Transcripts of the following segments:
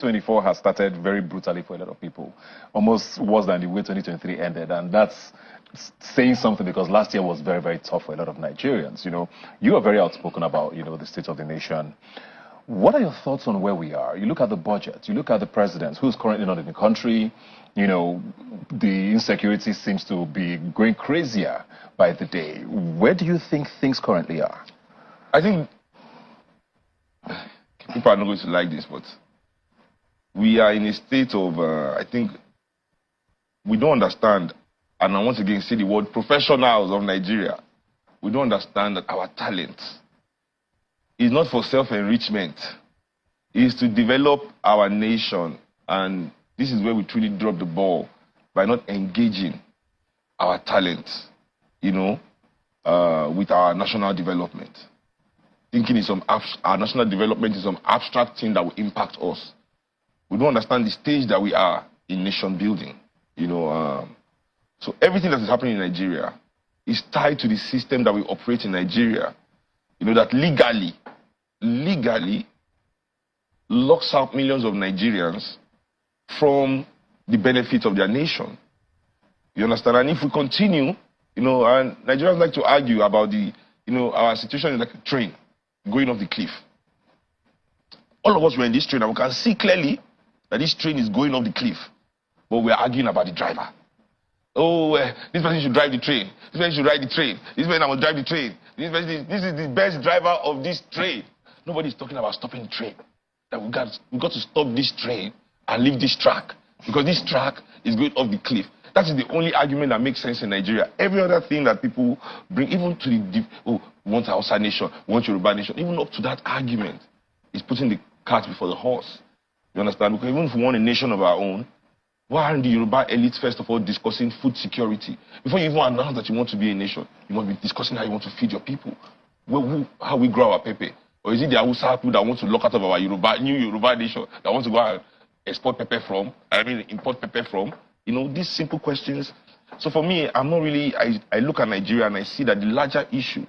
2024 has started very brutally for a lot of people, almost worse than the way 2023 ended, and that's saying something because last year was very, very tough for a lot of Nigerians. You are very outspoken about, the state of the nation. What are your thoughts on where we are? You look at the budget, you look at the president, who's currently not in the country. The insecurity seems to be going crazier by the day. Where do you think things currently are? I think people are not going to like this, but we are in a state of, I think, we don't understand, and I once again say the word professionals of Nigeria. We don't understand that our talent is not for self-enrichment. It is to develop our nation, and this is where we truly drop the ball by not engaging our talent, with our national development. Thinking our national development is some abstract thing that will impact us. We don't understand the stage that we are in nation building, So everything that is happening in Nigeria is tied to the system that we operate in Nigeria, that legally locks out millions of Nigerians from the benefits of their nation. You understand? And if we continue, and Nigerians like to argue about our situation is like a train going off the cliff. All of us were in this train and we can see clearly that this train is going off the cliff, but we're arguing about the driver. Oh, this person should drive the train. This person should ride the train. This person will drive the train. This is the best driver of this train. Nobody's talking about stopping the train. That we got to stop this train and leave this track, because this track is going off the cliff. That is the only argument that makes sense in Nigeria. Every other thing that people bring, even to the we want Hausa nation, we want Yoruba nation, even up to that argument, is putting the cart before the horse. You understand? Because even if we want a nation of our own, why aren't the Yoruba elites first of all discussing food security? Before you even announce that you want to be a nation, you must be discussing how you want to feed your people. How we grow our pepper. Or is it the Hausa people that want to lock out of our new Yoruba nation, that want to go and import pepper from? These simple questions. So for me, I'm not really, I look at Nigeria and I see that the larger issue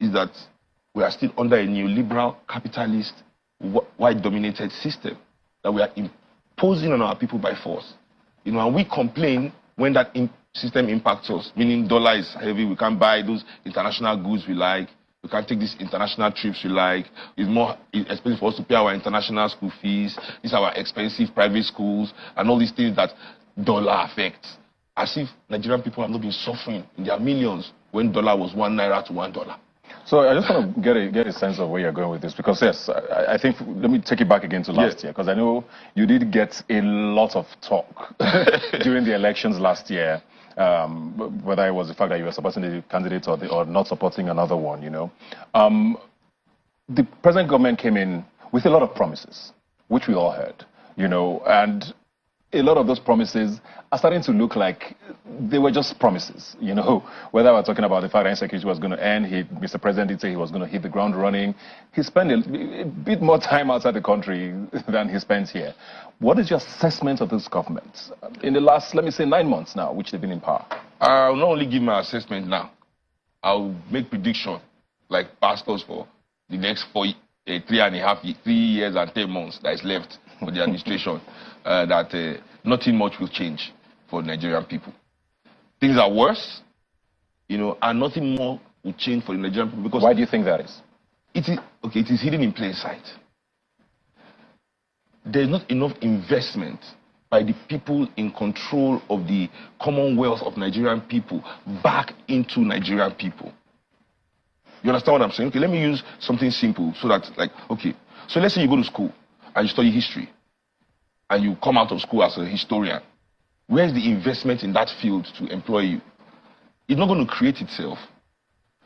is that we are still under a neoliberal, capitalist, white-dominated system that we are imposing on our people by force. And we complain when that system impacts us, meaning dollar is heavy, we can't buy those international goods we like, we can't take these international trips we like, it's more expensive for us to pay our international school fees, these are our expensive private schools, and all these things that dollar affects. As if Nigerian people have not been suffering in their millions when dollar was 1 naira to $1. So I just want to get a sense of where you're going with this, because yes, I think, let me take it back again to last year, because I know you did get a lot of talk during the elections last year, whether it was the fact that you were supporting the candidate or not supporting another one, The present government came in with a lot of promises, which we all heard, and a lot of those promises are starting to look like they were just promises, whether we're talking about the fact that insecurity was going to end. Mr. President did say he was going to hit the ground running. He spent a bit more time outside the country than he spent here. What is your assessment of this government in the last, let me say, 9 months now, which they've been in power? I'll not only give my assessment now, I'll make prediction like pastors for the next 3 years and 10 months that is left for the administration, that nothing much will change for Nigerian people. Things are worse, and nothing more will change for the Nigerian people. Because why do you think that is? It is hidden in plain sight. There's not enough investment by the people in control of the commonwealth of Nigerian people back into Nigerian people. You understand what I'm saying? Okay, let me use something simple so that, so let's say you go to school and you study history, and you come out of school as a historian. Where's the investment in that field to employ you? It's not going to create itself.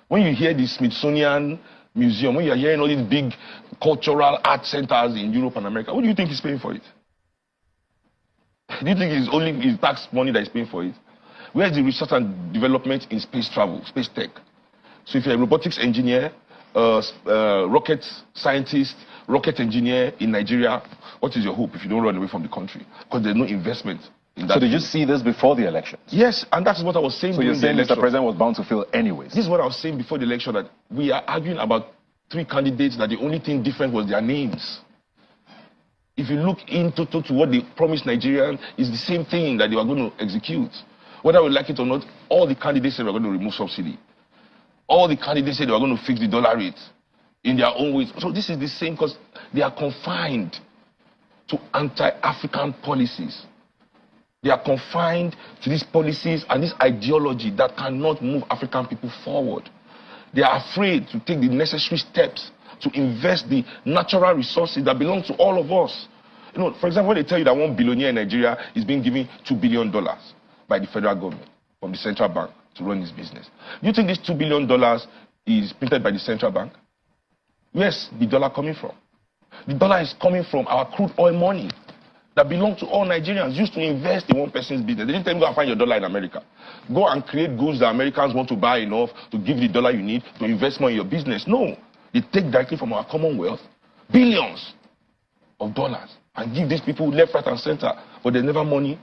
When you hear the Smithsonian Museum, when you're hearing all these big cultural art centers in Europe and America, what do you think is paying for it? Do you think it's only tax money that is paying for it? Where's the research and development in space travel, space tech? So if you're a robotics engineer, rocket scientist, rocket engineer in Nigeria, what is your hope if you don't run away from the country? Because there's no investment in that. So did you see this before the elections? Yes, and that's what I was saying. So you're saying Mr. President was bound to fail anyways? This is what I was saying before the election, that we are arguing about 3 candidates, that the only thing different was their names. if you look into to what they promised Nigerians, it's the same thing that they are going to execute. Whether we like it or not, all the candidates said they were going to remove subsidy. All the candidates said they were going to fix the dollar rate in their own ways. So this is the same because they are confined to anti-African policies. They are confined to these policies and this ideology that cannot move African people forward. They are afraid to take the necessary steps to invest the natural resources that belong to all of us. You know, for example, when they tell you that one billionaire in Nigeria is being given $2 billion by the federal government from the central bank to run his business. Do you think this $2 billion is printed by the central bank? Where's the dollar coming from? The dollar is coming from our crude oil money that belongs to all Nigerians used to invest in one person's business. They didn't tell you go and find your dollar in America. Go and create goods that Americans want to buy enough to give the dollar you need to invest more in your business. No. They take directly from our commonwealth billions of dollars and give these people left, right, and center. But there's never money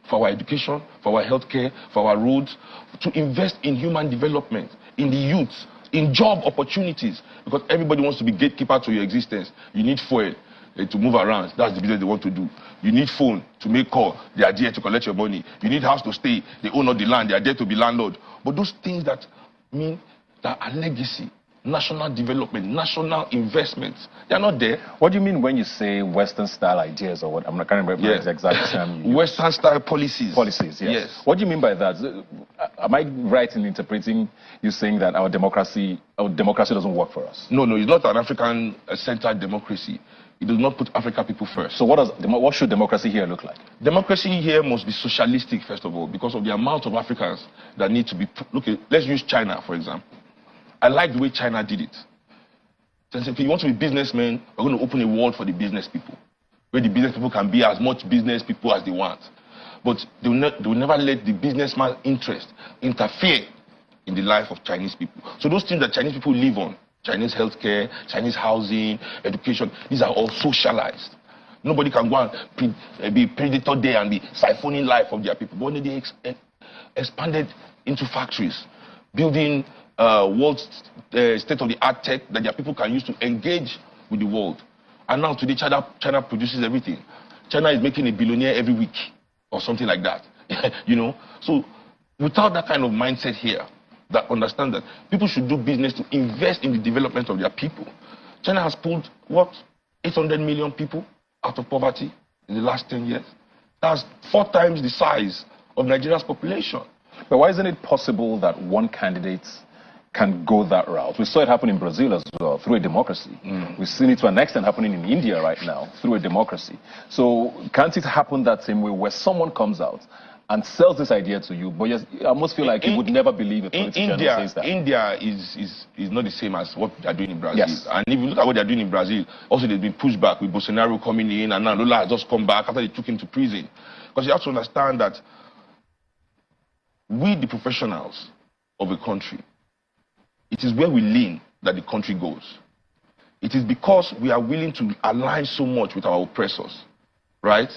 for our education, for our healthcare, for our roads, to invest in human development, in the youth, in job opportunities. Because everybody wants to be gatekeeper to your existence. You need fuel to move around. That's the business they want to do. You need phone to make call. They are there to collect your money. You need house to stay. They own all the land. They are there to be landlord. But those things that mean that are legacy, national development, national investments, they are not there. What do you mean when you say Western style ideas or what? I'm not can't remember the exact term. Western style policies. Policies, yes. What do you mean by that? Am I right in interpreting you saying that our democracy doesn't work for us? No, it's not an African-centered democracy. It does not put African people first. So what should democracy here look like? Democracy here must be socialistic, first of all, because of the amount of Africans that need to be... Look, let's use China, for example. I like the way China did it. They said, okay, you want to be businessmen, we're going to open a world for the business people, where the business people can be as much business people as they want. But they will never let the businessman's interest interfere in the life of Chinese people. So those things that Chinese people live on, Chinese healthcare, Chinese housing, education, these are all socialized. Nobody can go and be predator there and be siphoning life of their people. But when they expanded into factories, building world state-of-the-art tech that their people can use to engage with the world. And now today China produces everything. China is making a billionaire every week or something like that. You know? So without that kind of mindset here, that understand that people should do business to invest in the development of their people. China has pulled, what, 800 million people out of poverty in the last 10 years. That's 4 times the size of Nigeria's population. But why isn't it possible that one candidate can go that route? We saw it happen in Brazil as well, through a democracy. We've seen it to an extent happening in India right now, through a democracy. So can't it happen that same way where someone comes out and sells this idea to you, but I almost feel like you would never believe a politician who says that? India is not the same as what they are doing in Brazil. Yes. And if you look at what they are doing in Brazil, also they've been pushed back with Bolsonaro coming in, and now Lula has just come back after they took him to prison. Because you have to understand that we, the professionals of a country, it is where we lean that the country goes. It is because we are willing to align so much with our oppressors, right,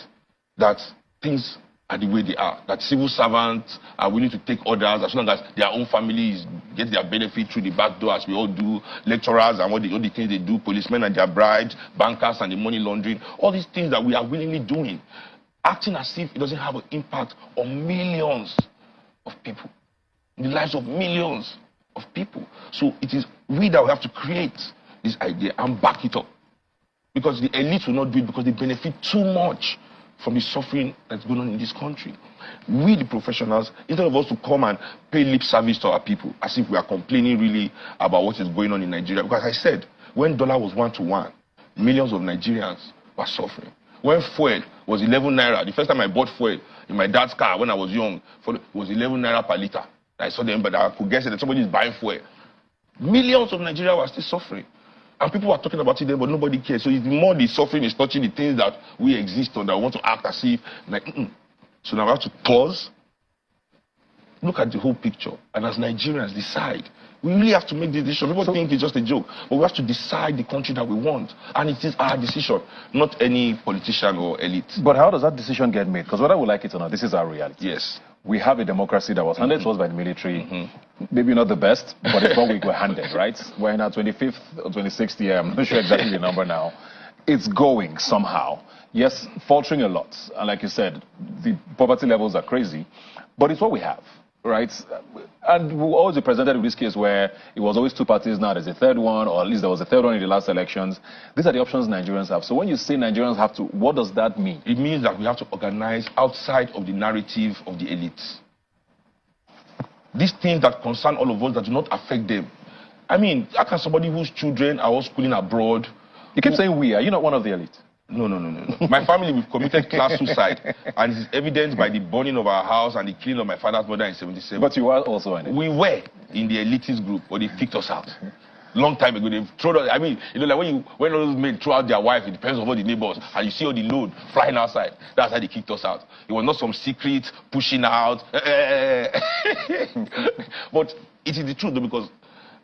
that things are the way they are. That civil servants are willing to take orders as long as their own families get their benefit through the back door, as we all do. Lecturers and all the things they do, policemen and their bribes, bankers and the money laundering, all these things that we are willingly doing, acting as if it doesn't have an impact on millions of people, in the lives of millions of people. So it is we that we have to create this idea and back it up. Because the elites will not do it because they benefit too much from the suffering that's going on in this country. We, the professionals, instead of us to come and pay lip service to our people, as if we are complaining really about what is going on in Nigeria. Because I said, when dollar was 1-to-1, millions of Nigerians were suffering. When fuel was 11 naira, the first time I bought fuel in my dad's car when I was young, it was 11 naira per liter. I saw them, but I could guess that somebody is buying fuel. Millions of Nigerians were still suffering. And people are talking about it there, but nobody cares. So it's more the suffering is touching the things that we exist on, that we want to act as if, like, So now we have to pause, look at the whole picture, and as Nigerians decide. We really have to make this decision. People think it's just a joke, but we have to decide the country that we want. And it is our decision, not any politician or elite. But how does that decision get made? Because whether we like it or not, this is our reality. Yes. We have a democracy that was handed to us by the military. Maybe not the best, but it's what we were handed, right? We're in our 25th or 26th year. I'm not sure exactly the number now. it's going somehow. Yes, faltering a lot. And like you said, the poverty levels are crazy, but it's what we have, right? And we'll always be presented with this case where it was always two parties, now there's a third one, or at least there was a third one in the last elections. These are the options Nigerians have. So when you say Nigerians have to, what does that mean? It means that we have to organize outside of the narrative of the elites. These things that concern all of us that do not affect them. I mean, how can somebody whose children are all schooling abroad... You keep saying we. Are you not one of the elite? No. My family, we've committed class suicide, and it's evidenced by the burning of our house and the killing of my father's mother in 1977. But you were also in it. We were in the elitist group, but they kicked us out. Long time ago, they've thrown us. I mean, you know, like when those men throw out their wife, it depends on all the neighbors, and you see all the load flying outside. That's how they kicked us out. It was not some secret pushing out. But it is the truth, though, because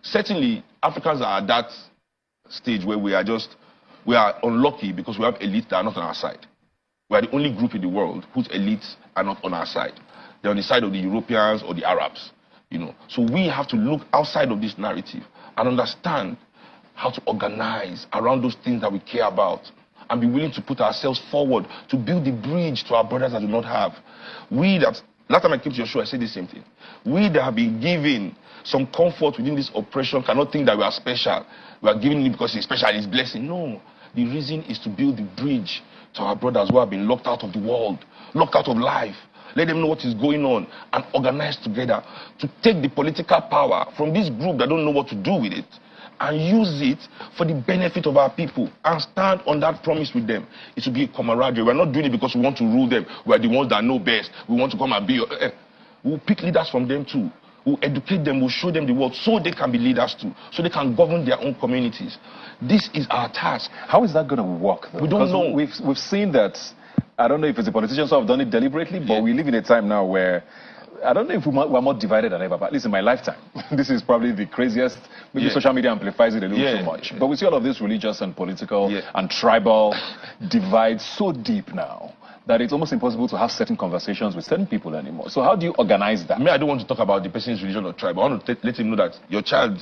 certainly Africans are at that stage where we are unlucky because we have elites that are not on our side. We are the only group in the world whose elites are not on our side. They're on the side of the Europeans or the Arabs, you know. So we have to look outside of this narrative and understand how to organize around those things that we care about and be willing to put ourselves forward to build the bridge to our brothers that do not have. Last time I came to your show, I said the same thing. We that have been given some comfort within this oppression cannot think that we are special. We are giving it because it's special, it's blessing. No. The reason is to build the bridge to our brothers who have been locked out of the world, locked out of life. Let them know what is going on and organize together to take the political power from this group that don't know what to do with it and use it for the benefit of our people and stand on that promise with them. It should be a camaraderie. We're not doing it because we want to rule them. We're the ones that know best. We want to come and be... We'll pick leaders from them too. We'll educate them, we'll show them the world so they can be leaders too, so they can govern their own communities. This is our task. How is that going to work, though? We don't know. We've seen that, I don't know if it's the politicians who have done it deliberately, but we live in a time now where, I don't know if we're more divided than ever, but at least in my lifetime, this is probably the craziest. Maybe social media amplifies it a little too much. But we see all of this religious and political and tribal divide so deep now that it's almost impossible to have certain conversations with certain people anymore. So how do you organize that? I don't want to talk about the person's religion or tribe. I want to let him know that your child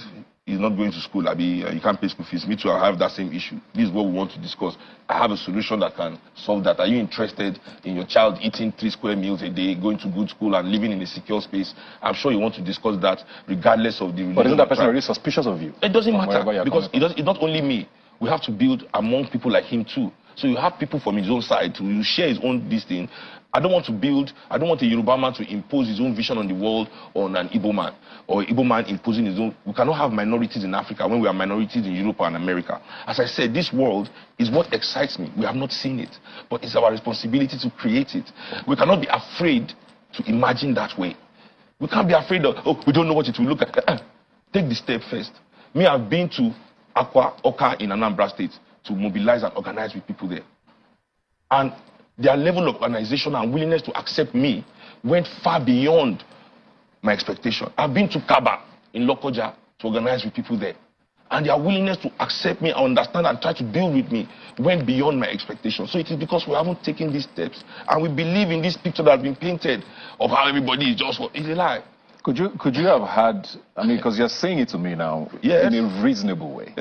is not going to school. You can't pay school fees. Me too, I have that same issue. This is what we want to discuss. I have a solution that can solve that. Are you interested in your child eating 3 square meals a day, going to good school and living in a secure space? I'm sure you want to discuss that regardless of the religion. But isn't that person already suspicious of you? It doesn't matter because it's not only me. We have to build among people like him too. So you have people from his own side to share his own this thing. I don't want a Yoruba man to impose his own vision on the world on an Igbo man, or Igbo man imposing his own. We cannot have minorities in Africa when we are minorities in Europe and America. As I said, this world is what excites me. We have not seen it, but it's our responsibility to create it. We cannot be afraid to imagine that way. We can't be afraid of, oh, we don't know what it will look like. Take the step first. Me, I've been to Oka in Anambra State to mobilize and organize with people there. And their level of organization and willingness to accept me went far beyond my expectation. I've been to Kaba in Lokoja to organize with people there. And their willingness to accept me and understand and try to build with me went beyond my expectation. So it is because we haven't taken these steps. And we believe in this picture that has been painted of how everybody is just... It's a lie. Could you have had, because you're saying it to me now in a reasonable way.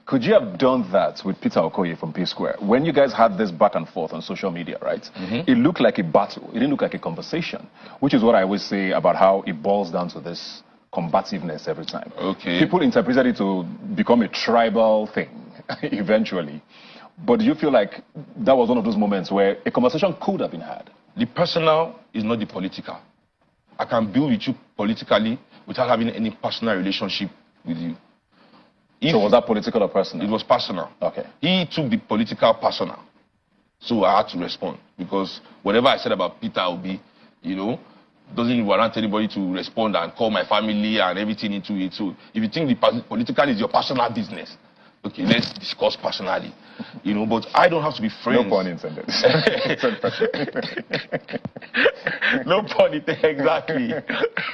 Could you have done that with Peter Okoye from P Square? When you guys had this back and forth on social media, right? It looked like a battle. It didn't look like a conversation, which is what I always say about how it boils down to this combativeness every time. People interpreted it to become a tribal thing eventually. But do you feel like that was one of those moments where a conversation could have been had? The personal is not the political. I can build with you politically without having any personal relationship with you. So was that political or personal? It was personal. Okay. He took the political personal. So I had to respond. Because whatever I said about Peter Obi, doesn't warrant anybody to respond and call my family and everything into it. So if you think the political is your personal business, okay, let's discuss personally. But I don't have to be friends. No pun intended. No pun intended, exactly.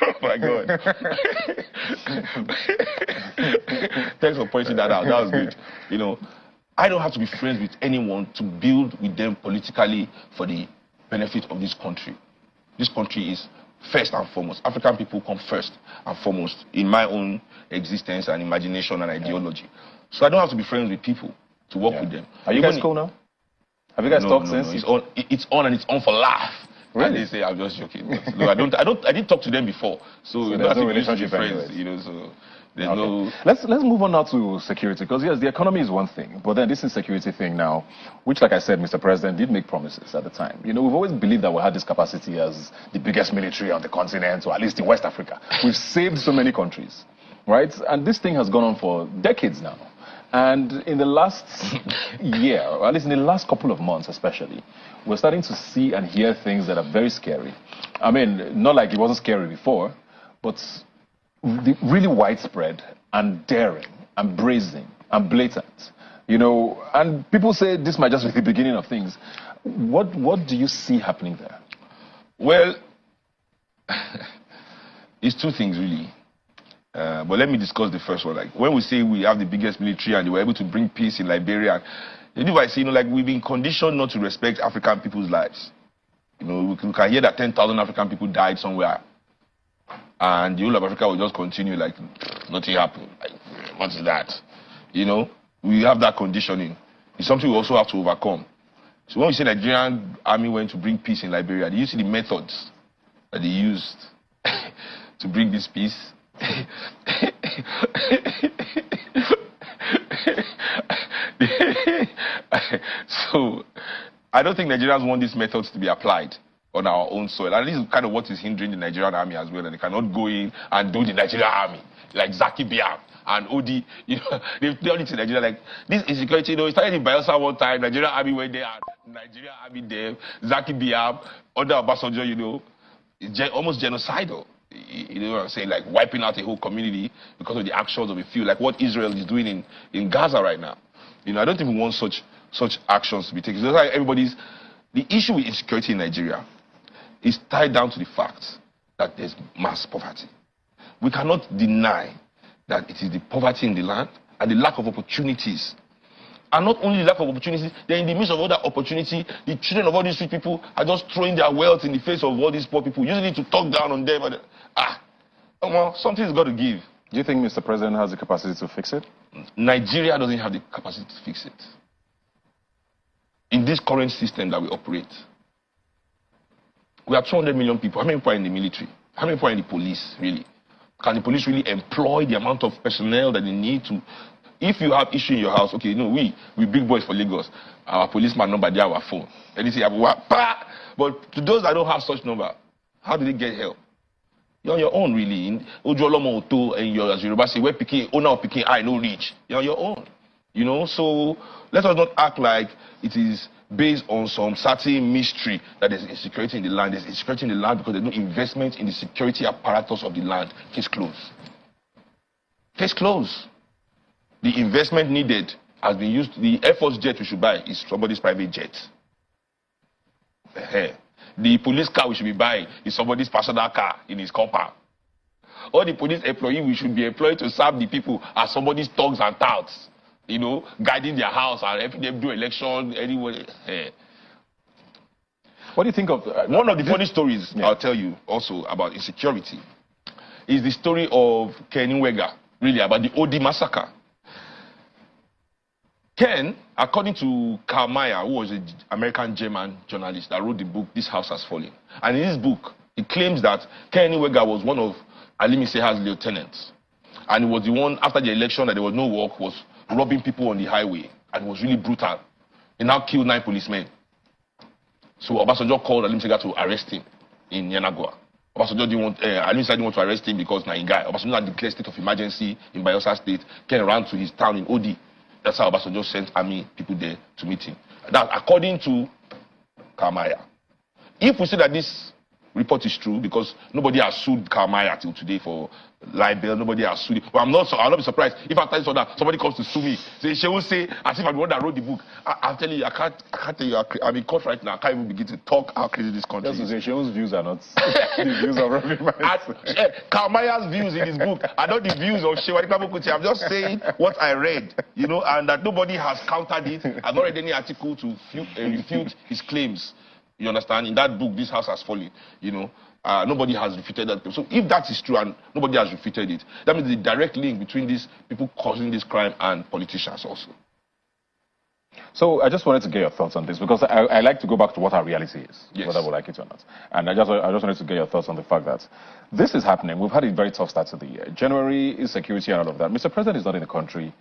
Oh my God. Thanks for pointing that out. That was good. I don't have to be friends with anyone to build with them politically for the benefit of this country. This country is first and foremost. African people come first and foremost in my own existence and imagination and ideology. So I don't have to be friends with people to work with them. Are you guys cool now? Have you guys talked since? No. It's on and it's on for laugh. Really? And they say I'm just joking. But, no, I didn't talk to them before. So there's no relationship friends, so there's no. Let's move on now to security, because yes, the economy is one thing, but then this insecurity thing now, which, like I said, Mr. President did make promises at the time. We've always believed that we had this capacity as the biggest military on the continent, or at least in West Africa. We've saved so many countries, right? And this thing has gone on for decades now. And in the last year, or at least in the last couple of months especially, we're starting to see and hear things that are very scary. I mean, not like it wasn't scary before, but really widespread and daring and brazen and blatant. And people say this might just be the beginning of things. What do you see happening there? Well, it's two things really. But let me discuss the first one. Like when we say we have the biggest military and they were able to bring peace in Liberia, I say, like we've been conditioned not to respect African people's lives. We can hear that 10,000 African people died somewhere, and the whole of Africa will just continue like nothing happened. Like, what is that? We have that conditioning. It's something we also have to overcome. So when we say Nigerian army went to bring peace in Liberia, do you see the methods that they used to bring this peace? So I don't think Nigerians want these methods to be applied on our own soil. And this is kind of what is hindering the Nigerian army as well. And they cannot go in and do the Nigerian army like Zaki Biam and Odi. They've done it in Nigeria. Like this insecurity, it started in Bayelsa one time. Nigerian army went there, and Nigerian army there. Zaki Biam under Obasanjo, almost genocidal. You know what I'm saying? Like wiping out a whole community because of the actions of a few, like what Israel is doing in Gaza right now. I don't think we want such actions to be taken. So that's like the issue with insecurity in Nigeria is tied down to the fact that there's mass poverty. We cannot deny that it is the poverty in the land and the lack of opportunities. And not only the lack of opportunities, they're in the midst of all that opportunity. The children of all these rich people are just throwing their wealth in the face of all these poor people, using it to talk down on them. Well, something's got to give. Do you think Mr. President has the capacity to fix it? Nigeria doesn't have the capacity to fix it. In this current system that we operate, we have 200 million people. How many people are in the military? How many people are in the police, really? Can the police really employ the amount of personnel that they need to? If you have issue in your house, okay, we big boys for Lagos, our policeman number, they have our phone. And they say, but to those that don't have such number, how do they get help? You're on your own, really. In Ojolomo Oto and your Yoruba say, where owner of Peking, I no reach. You're on your own. So let us not act like it is based on some certain mystery that there's insecurity in the land. There's insecurity in the land because there's no investment in the security apparatus of the land. Case closed. Case closed. The investment needed has been used. The Air Force jet we should buy is somebody's private jet. The police car we should be buying is somebody's personal car in his compound. All the police employee we should be employed to serve the people are somebody's thugs and touts, guiding their house and helping them do election anyway. What do you think of one of the funny stories I'll tell you also about insecurity is the story of Ken Nwega, really about the OD massacre. Ken, according to Karl Mayer, who was an American-German journalist that wrote the book, This House Has Fallen. And in his book, he claims that Ken Nwega was one of Ali Miseha's lieutenants. And he was the one, after the election, that there was no work, was robbing people on the highway. And it was really brutal. He now killed 9 policemen. So Obasanjo called Ali Misega to arrest him in Yanagwa. Obasanjo didn't want, Ali Misega didn't want to arrest him because now guy. Obasanjo had declared state of emergency in Bayelsa State. Ken ran to his town in Odi. That's how Obasanjo sent army people there to meet him. That's according to Karl Mayer. If we say that this report is true, because nobody has sued Karl Mayer till today for libel, nobody has sued him. But I'll not be surprised if after this order somebody comes to sue me. She will say, as if I'm the one that wrote the book. I'm telling you, I can't tell you. I'm in court right now. I can't even begin to talk how crazy this country is. Shew's views are not the views of everybody. Karl Mayer's views in his book are not the views of Shehu Adikpabokuti. I'm just saying what I read, and that nobody has countered it. I've not read any article to refute his claims. You understand? In that book, This House Has Fallen, nobody has refuted that. So if that is true and nobody has refuted it, that means the direct link between these people causing this crime and politicians also. So I just wanted to get your thoughts on this because I like to go back to what our reality is, Yes. whether we like it or not. And I just wanted to get your thoughts on the fact that this is happening. We've had a very tough start to the year. January, insecurity and all of that. Mr. President is not in the country.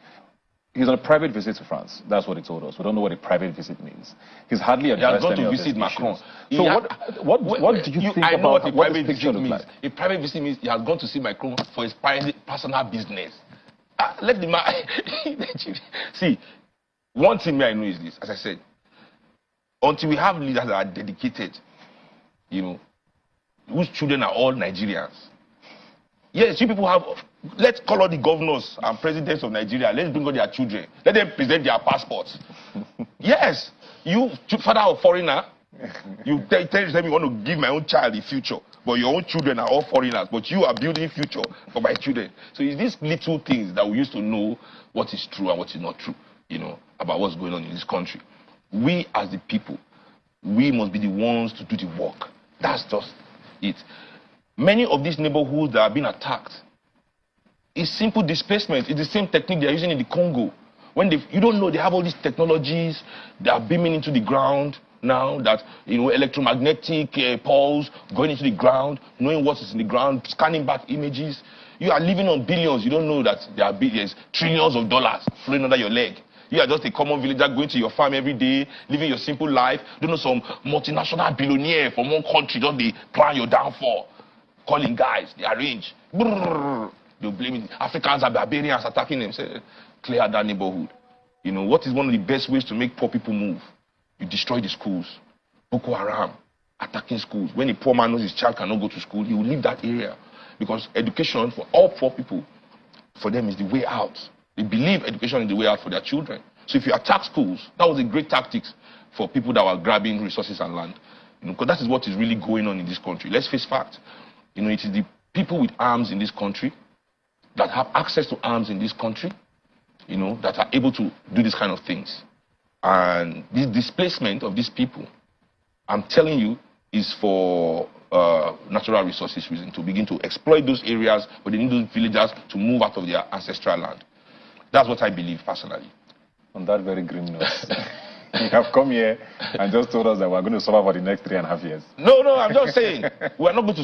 He's on a private visit to France. That's what he told us. We don't know what a private visit means. He's hardly addressed any of these issues. He has gone to visit Macron. So what do you think I know about what a private visit means. Like? A private visit means he has gone to see Macron for his personal business. Let the man... See, one thing I know is this, as I said, until we have leaders that are dedicated, you know, whose children are all Nigerians. Yes, you people have... Let's call all the governors and presidents of Nigeria. Let's bring all their children. Let them present their passports. Yes, you, father of foreigner, you tell them you want to give my own child the future, but your own children are all foreigners, but you are building future for my children. So it's these little things that we used to know what is true and what is not true, you know, about what's going on in this country. We as the people, we must be the ones to do the work. That's just it. Many of these neighborhoods that are being attacked, it's simple displacement. It's the same technique they're using in the Congo. When you don't know, they have all these technologies that are beaming into the ground now, that, you know, electromagnetic pulse going into the ground, knowing what is in the ground, scanning back images. You are living on billions. You don't know that there are billions, trillions of dollars flowing under your leg. You are just a common villager going to your farm every day, living your simple life. You don't know some multinational billionaire from one country, just they plan your downfall. Calling guys, they arrange. Brrr. They'll blame it. Africans are barbarians attacking them. Say, clear that neighborhood. You know, what is one of the best ways to make poor people move? You destroy the schools. Boko Haram, attacking schools. When a poor man knows his child cannot go to school, he will leave that area. Because education for all poor people, for them, is the way out. They believe education is the way out for their children. So if you attack schools, that was a great tactic for people that were grabbing resources and land. You know, because that is what is really going on in this country. Let's face facts. You know, it is the people with arms in this country that have access to arms in this country, you know, that are able to do these kind of things. And this displacement of these people, I'm telling you, is for natural resources reason, to begin to exploit those areas, but they need those villagers to move out of their ancestral land. That's what I believe personally. On that very grim note, you have come here and just told us that we're going to suffer for the next 3.5 years. No, I'm just saying, we're not going to